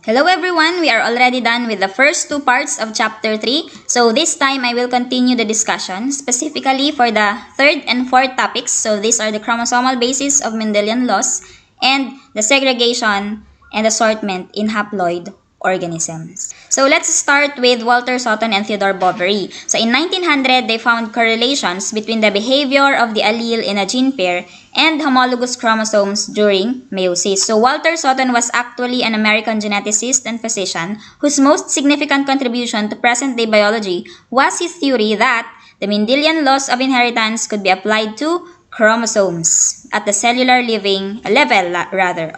Hello everyone, we are already done with the first two parts of chapter 3. So this time I will continue the discussion specifically for the third and fourth topics. So these are the chromosomal basis of Mendelian laws and the segregation and assortment in haploid organisms. So let's start with Walter Sutton and Theodore Boveri. So in 1900, they found correlations between the behavior of the allele in a gene pair and homologous chromosomes during meiosis. So Walter Sutton was actually an American geneticist and physician whose most significant contribution to present-day biology was his theory that the Mendelian laws of inheritance could be applied to chromosomes at the cellular level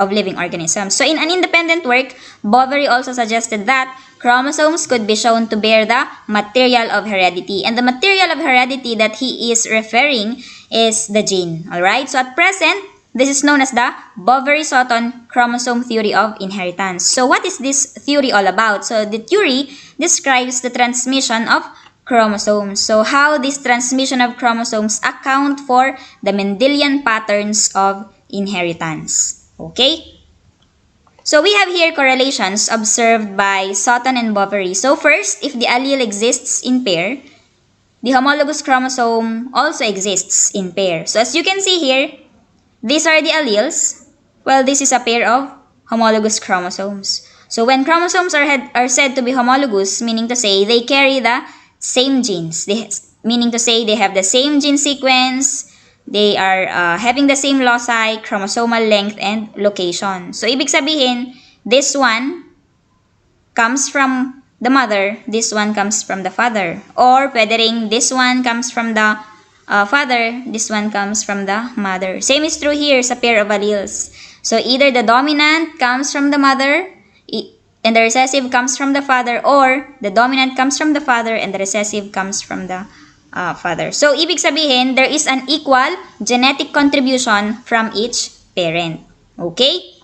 of living organisms. So in an independent work, Boveri also suggested that chromosomes could be shown to bear the material of heredity. And the material of heredity that he is referring is the gene. Alright? So at present, this is known as the Boveri-Sutton chromosome theory of inheritance. So what is this theory all about? So the theory describes the transmission of chromosomes. So how this transmission of chromosomes account for the Mendelian patterns of inheritance. Okay? So we have here correlations observed by Sutton and Boveri. So first, if the allele exists in pair, the homologous chromosome also exists in pair. So as you can see here, these are the alleles. Well, this is a pair of homologous chromosomes. So when chromosomes are said to be homologous, meaning to say they carry the same genes, meaning to say they have the same gene sequence, they are having the same loci, chromosomal length, and location. So ibig sabihin, this one comes from the mother, this one comes from the father. Or pwede ring this one comes from the father, this one comes from the mother. Same is true here sa pair of alleles. So either the dominant comes from the mother and the recessive comes from the father, or the dominant comes from the father and the recessive comes from the father. So, ibig sabihin, there is an equal genetic contribution from each parent. Okay?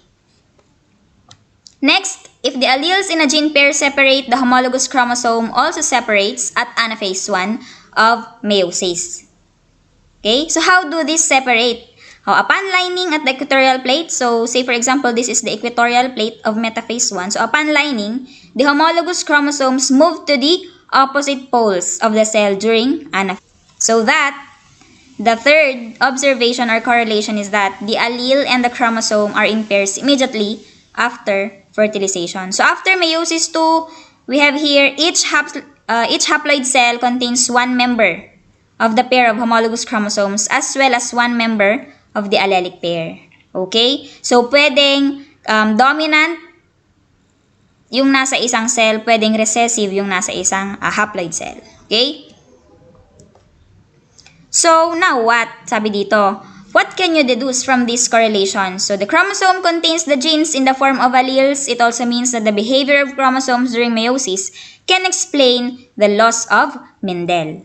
Next, if the alleles in a gene pair separate, the homologous chromosome also separates at anaphase 1 of meiosis. Okay? So, how do this separate? Upon lining at the equatorial plate, so say for example, this is the equatorial plate of metaphase 1. So upon lining, the homologous chromosomes move to the opposite poles of the cell during anaphase. So that, the third observation or correlation is that the allele and the chromosome are in pairs immediately after fertilization. So after meiosis 2, we have here each haploid cell contains one member of the pair of homologous chromosomes as well as one member of the allelic pair. Okay? So, pwedeng dominant yung nasa isang cell, pwedeng recessive yung nasa isang haploid cell. Okay? So, now what? Sabi dito, what can you deduce from this correlation? So, the chromosome contains the genes in the form of alleles. It also means that the behavior of chromosomes during meiosis can explain the laws of Mendel.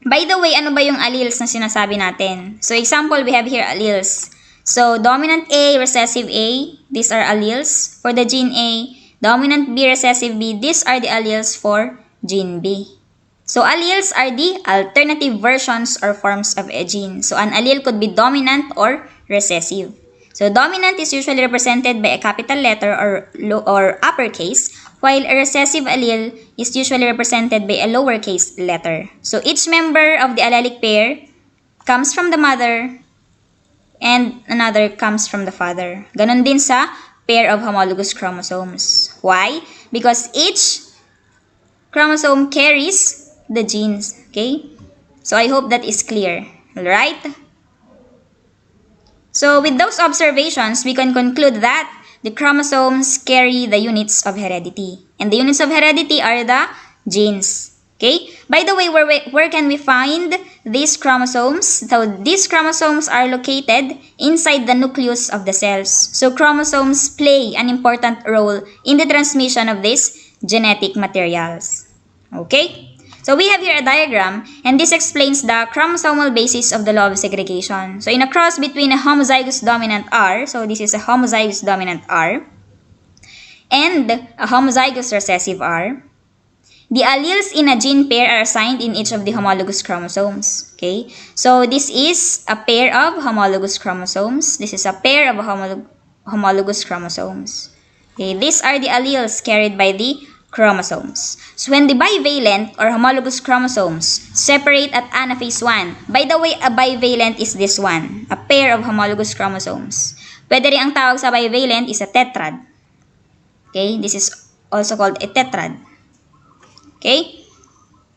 By the way, ano ba yung alleles na sinasabi natin? So, example, we have here alleles. So, dominant A, recessive A, these are alleles for the gene A. Dominant B, recessive B, these are the alleles for gene B. So, alleles are the alternative versions or forms of a gene. So, an allele could be dominant or recessive. So, dominant is usually represented by a capital letter or uppercase, while a recessive allele is usually represented by a lowercase letter. So, each member of the allelic pair comes from the mother and another comes from the father. Ganon din sa pair of homologous chromosomes. Why? Because each chromosome carries the genes. Okay? So, I hope that is clear. Alright? So, with those observations, we can conclude that the chromosomes carry the units of heredity. And the units of heredity are the genes. Okay? By the way, where can we find these chromosomes? So, these chromosomes are located inside the nucleus of the cells. So, chromosomes play an important role in the transmission of these genetic materials. Okay? So, we have here a diagram, and this explains the chromosomal basis of the law of segregation. So, in a cross between a homozygous dominant R, so this is a homozygous dominant R, and a homozygous recessive R, the alleles in a gene pair are assigned in each of the homologous chromosomes. Okay? So, this is a pair of homologous chromosomes. This is a pair of homologous chromosomes. Okay, these are the alleles carried by the chromosomes. So when the bivalent or homologous chromosomes separate at anaphase 1, by the way, a bivalent is this one, a pair of homologous chromosomes. Pwede rin ang tawag sa bivalent is a tetrad. Okay, this is also called a tetrad. Okay,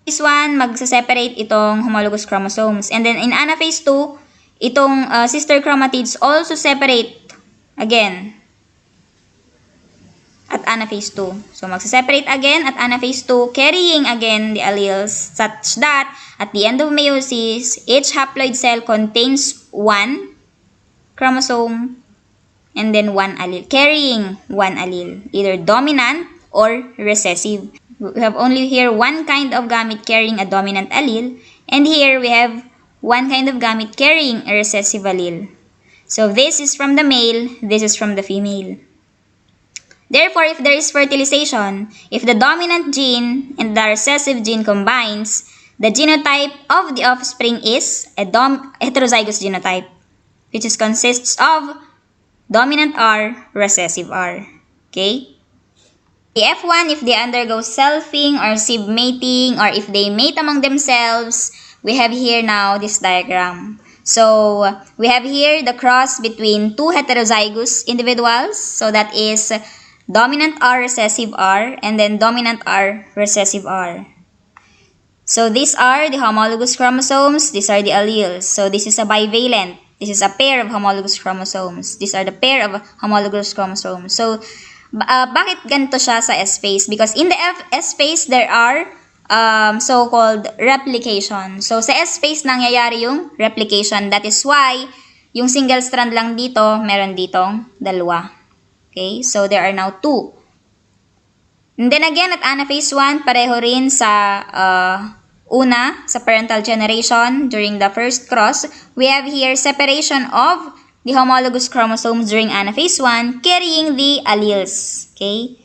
this one, magsa-separate itong homologous chromosomes. And then in anaphase 2, itong sister chromatids also separate again at anaphase 2. So, magsa-separate again at anaphase 2, carrying again the alleles such that at the end of meiosis, each haploid cell contains one chromosome and then one allele, carrying one allele, either dominant or recessive. We have only here one kind of gamete carrying a dominant allele, and here we have one kind of gamete carrying a recessive allele. So, this is from the male, this is from the female. Therefore, if there is fertilization, if the dominant gene and the recessive gene combines, the genotype of the offspring is a heterozygous genotype, which consists of dominant R, recessive R. Okay? The F1, if they undergo selfing or sieve mating, or if they mate among themselves, we have here now this diagram. So, we have here the cross between two heterozygous individuals. So, that is dominant R, recessive R, and then dominant R, recessive R. So, these are the homologous chromosomes. These are the alleles. So, this is a bivalent. This is a pair of homologous chromosomes. These are the pair of homologous chromosomes. So, bakit ganito siya sa S-phase? Because in the S-phase, there are so-called replication. So, sa S-phase, nangyayari yung replication. That is why, yung single strand lang dito, meron ditong dalawa. Okay? So, there are now two. And then again, at anaphase 1, pareho rin sa sa parental generation, during the first cross, we have here separation of the homologous chromosomes during anaphase 1, carrying the alleles. Okay?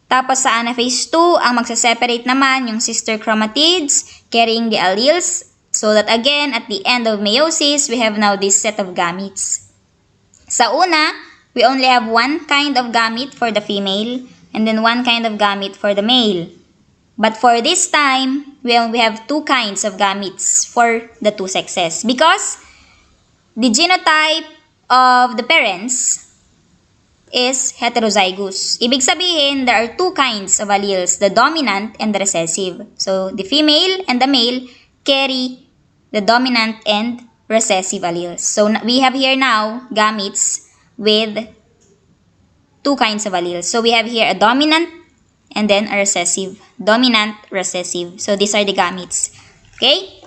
Tapos sa anaphase 2, ang magsaseparate naman yung sister chromatids, carrying the alleles, so that again, at the end of meiosis, we have now this set of gametes. Sa una, we only have one kind of gamete for the female, and then one kind of gamete for the male. But for this time, we have two kinds of gametes for the two sexes, because the genotype of the parents is heterozygous. Ibig sabihin, there are two kinds of alleles, the dominant and the recessive. So, the female and the male carry the dominant and recessive alleles. So, we have here now gametes with two kinds of alleles. So, we have here a dominant and then a recessive. Dominant, recessive. So, these are the gametes. Okay?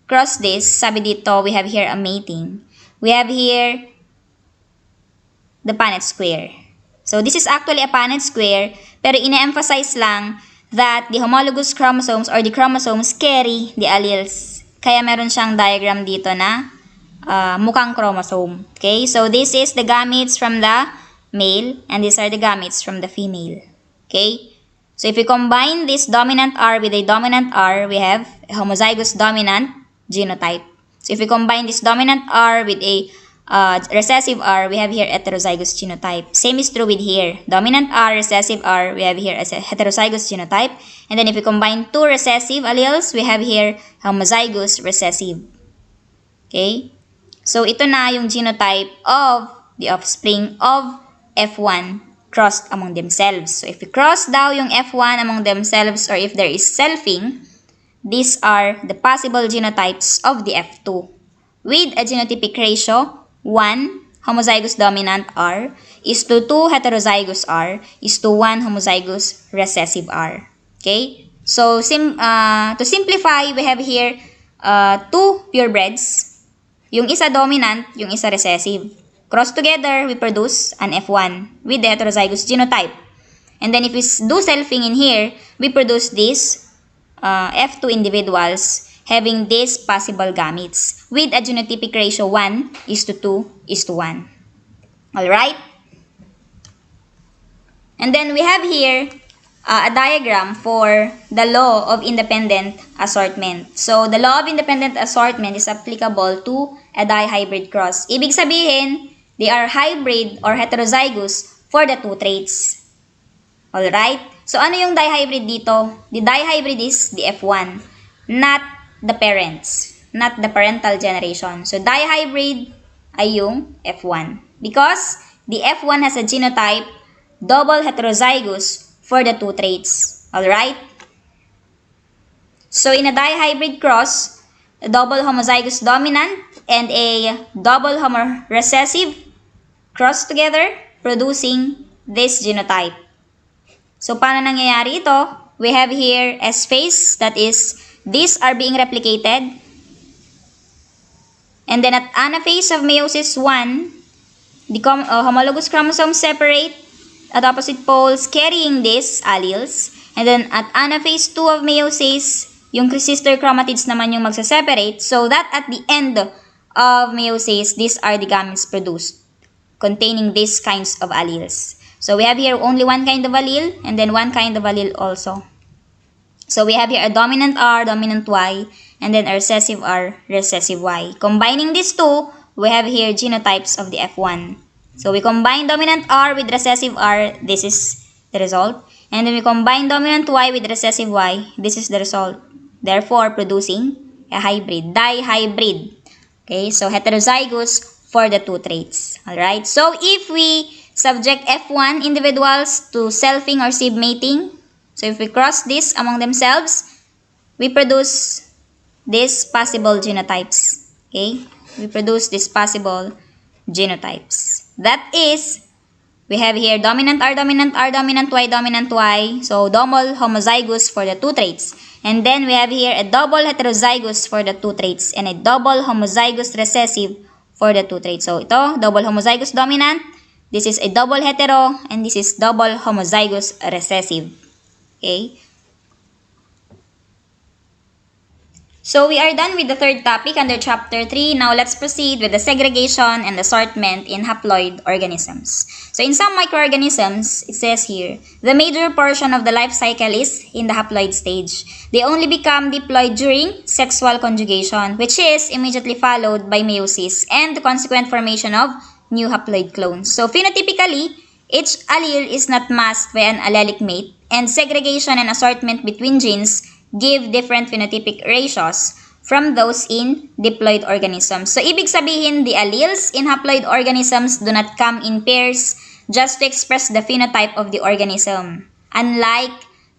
Cross this, sabi dito, we have here a mating. We have here the Punnett square. So, this is actually a Punnett square, pero ine-emphasize lang that the homologous chromosomes or the chromosomes carry the alleles. Kaya meron siyang diagram dito na mukhang chromosome. Okay? So, this is the gametes from the male, and these are the gametes from the female. Okay? So, if we combine this dominant R with a dominant R, we have a homozygous dominant genotype. So, if we combine this dominant R with a recessive R, we have here heterozygous genotype. Same is true with here. Dominant R, recessive R, we have here as a heterozygous genotype. And then if we combine two recessive alleles, we have here homozygous recessive. Okay? So, ito na yung genotype of the offspring of F1 crossed among themselves. So, if we cross daw yung F1 among themselves, or if there is selfing, these are the possible genotypes of the F2. With a genotypic ratio, 1 homozygous dominant R is to 2 heterozygous R is to 1 homozygous recessive R. Okay? So, to simplify, we have here two purebreds. Yung isa dominant, yung isa recessive. Cross together, we produce an F1 with the heterozygous genotype. And then if we do selfing in here, we produce these F2 individuals having these possible gametes with a genotypic ratio 1 is to 2 is to 1. Alright? And then we have here a diagram for the law of independent assortment. So, the law of independent assortment is applicable to a dihybrid cross. Ibig sabihin, they are hybrid or heterozygous for the two traits. Alright? So, ano yung dihybrid dito? The dihybrid is the F1, not the parents, not the parental generation. So, dihybrid ay yung F1 because the F1 has a genotype double heterozygous for the two traits. Alright? So, in a dihybrid cross, a double homozygous dominant and a double homorecessive cross together, producing this genotype. So, paano nangyayari ito? We have here S phase, that is, these are being replicated. And then at anaphase of meiosis 1, the homologous chromosomes separate at opposite poles carrying these alleles. And then at anaphase 2 of meiosis, yung sister chromatids naman yung magsaseparate, so that at the end of meiosis, these are the gametes produced containing these kinds of alleles. So we have here only one kind of allele and then one kind of allele also. So we have here a dominant R, dominant Y, and then a recessive R, recessive Y. Combining these two, we have here genotypes of the F1. So we combine dominant R with recessive R, this is the result. And then we combine dominant Y with recessive Y, this is the result. Therefore, producing a hybrid, dihybrid. Okay, so heterozygous for the two traits. Alright, so if we subject F1 individuals to selfing or sieve mating, so if we cross this among themselves, we produce these possible genotypes. Okay, we produce these possible genotypes. That is, we have here dominant R, dominant R, dominant Y, dominant Y. So, double homozygous for the two traits. And then we have here a double heterozygous for the two traits and a double homozygous recessive for the two traits. So, ito, double homozygous dominant. This is a double hetero and this is double homozygous recessive. Okay? So, we are done with the third topic under chapter 3. Now, let's proceed with the segregation and assortment in haploid organisms. So, in some microorganisms, it says here, the major portion of the life cycle is in the haploid stage. They only become diploid during sexual conjugation, which is immediately followed by meiosis and the consequent formation of new haploid clones. So, phenotypically, each allele is not masked by an allelic mate, and segregation and assortment between genes give different phenotypic ratios from those in diploid organisms. So, ibig sabihin, the alleles in haploid organisms do not come in pairs just to express the phenotype of the organism, unlike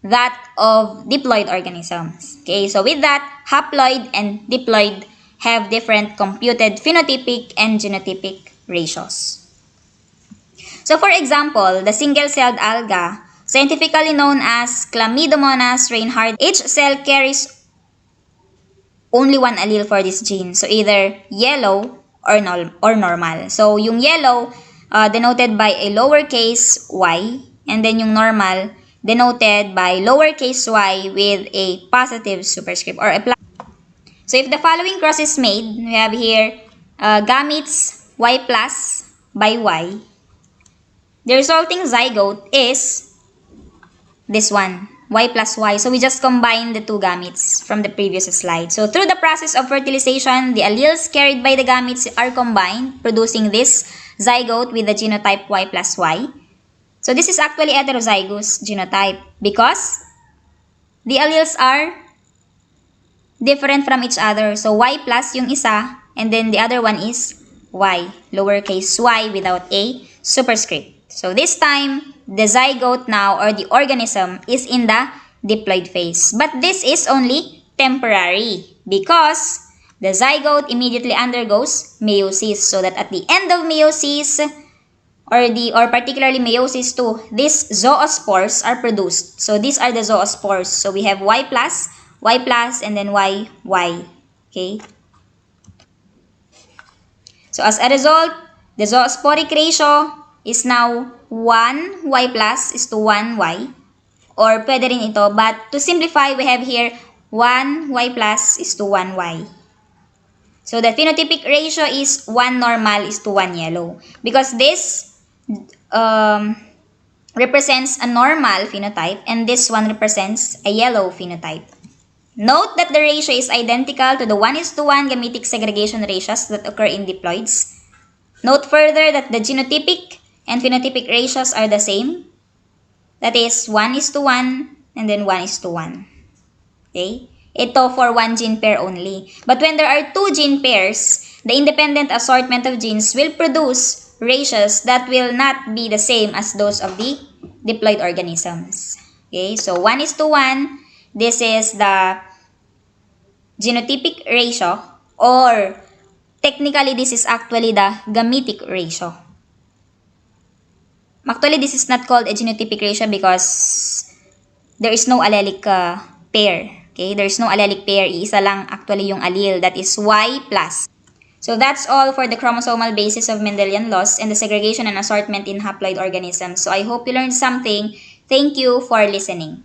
that of diploid organisms. Okay, so with that, haploid and diploid have different computed phenotypic and genotypic ratios. So, for example, the single-celled alga, scientifically known as Chlamydomonas reinhardti, each cell carries only one allele for this gene. So, either yellow or normal. So, yung yellow denoted by a lowercase y, and then yung normal denoted by lowercase y with a positive superscript or a plus. So, if the following cross is made, we have here gametes y plus by y. The resulting zygote is this one, y plus y. So, we just combine the two gametes from the previous slide. So, through the process of fertilization, the alleles carried by the gametes are combined, producing this zygote with the genotype y plus y. So, this is actually heterozygous genotype because the alleles are different from each other. So, y plus yung isa, and then the other one is y, lowercase y without a superscript. So, this time, the zygote now or the organism is in the diploid phase. But this is only temporary because the zygote immediately undergoes meiosis. So that at the end of meiosis or particularly meiosis 2, these zoospores are produced. So these are the zoospores. So we have y plus, and then y. Okay? So as a result, the zoosporic ratio is now 1 y plus is to 1 y. Or pwede rin ito. But to simplify, we have here 1 y plus is to 1 y. So the phenotypic ratio is 1 normal is to 1 yellow. Because this represents a normal phenotype and this one represents a yellow phenotype. Note that the ratio is identical to the 1:1 gametic segregation ratios that occur in diploids. Note further that the genotypic and phenotypic ratios are the same. That is 1:1 and then 1:1. Okay? Ito for one gene pair only. But when there are two gene pairs, the independent assortment of genes will produce ratios that will not be the same as those of the diploid organisms. Okay? So 1:1, this is the genotypic ratio, or technically this is actually the gametic ratio. Actually, this is not called a genotypic ratio because there is no allelic pair. Okay, there is no allelic pair. Isa lang actually yung allele, that is Y+. So that's all for the chromosomal basis of Mendelian laws and the segregation and assortment in haploid organisms. So I hope you learned something. Thank you for listening.